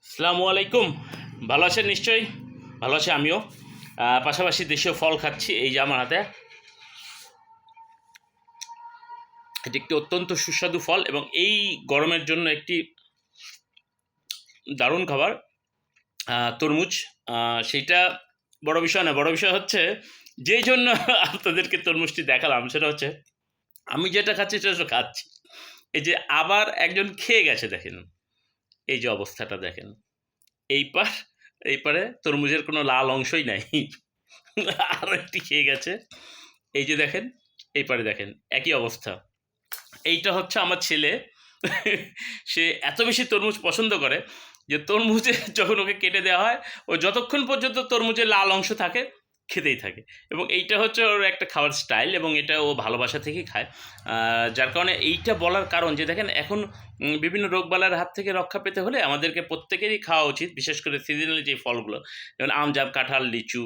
আসসালামু আলাইকুম। ভালো আছেন নিশ্চয়ই? ভালো আছি আমিও। পাশাপাশি দেশীয় ফল খাচ্ছি। এই যে আমার হাতে এটি একটি অত্যন্ত সুস্বাদু ফল এবং এই গরমের জন্য একটি দারুণ খাবার তরমুজ। সেইটা বড় বিষয় না, বড় বিষয় হচ্ছে যেই জন্য আপনাদেরকে তরমুজটি দেখালাম সেটা হচ্ছে আমি যেটা খাচ্ছি সেটা তো খাচ্ছি। এই যে আবার একজন খেয়ে গেছে দেখেন, এই যে অবস্থাটা দেখেন। এই পার এই পারে তরমুজের কোনো লাল অংশই নাই। আরও একটি খেয়ে গেছে। এই যে দেখেন, এই পারে দেখেন একই অবস্থা। এইটা হচ্ছে আমার ছেলে। সে এত বেশি তরমুজ পছন্দ করে যে তরমুজে যখন ওকে কেটে দেওয়া হয়, ও যতক্ষণ পর্যন্ত তরমুজের লাল অংশ থাকে খেতেই থাকে এবং এইটা হচ্ছে ওর একটা খাওয়ার স্টাইল এবং এটা ও ভালোবাসা থেকেই খায়। যার কারণে এইটা বলার কারণ যে দেখেন এখন বিভিন্ন রোগবালাইয়ের হাত থেকে রক্ষা পেতে হলে আমাদেরকে প্রত্যেকেরই খাওয়া উচিত, বিশেষ করে সিজনাল যে ফলগুলো যেমন আম, জাম, কাঁঠাল, লিচু,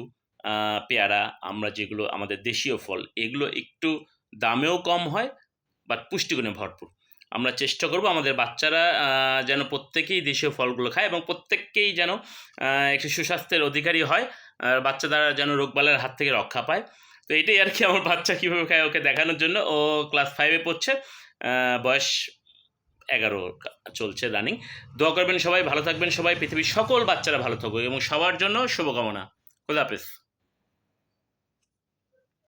পেয়ারা, আমরা যেগুলো আমাদের দেশীয় ফল, এগুলো একটু দামেও কম হয় বাট পুষ্টিগুণে ভরপুর। আমরা চেষ্টা করব আমাদের বাচ্চারা যেন প্রত্যেকেই দেশীয় ফলগুলো খায় এবং প্রত্যেককেই যেন একটি সুস্বাস্থ্যের অধিকারী হয়। আর বাচ্চারা যেন রোগবালাইয়ের হাত থেকে রক্ষা পায়। তো এটাই আর কি, আমার বাচ্চা কীভাবে খায় ওকে দেখানোর জন্য। ও ক্লাস 5 এ পড়ছে। বয়স 11 চলছে রানিং। দোয়া করবেন সবাই, ভালো থাকবেন সবাই, পৃথিবীর সকল বাচ্চারা ভালো থাকুক এবং সবার জন্য শুভকামনা। খোদা হাফেজ।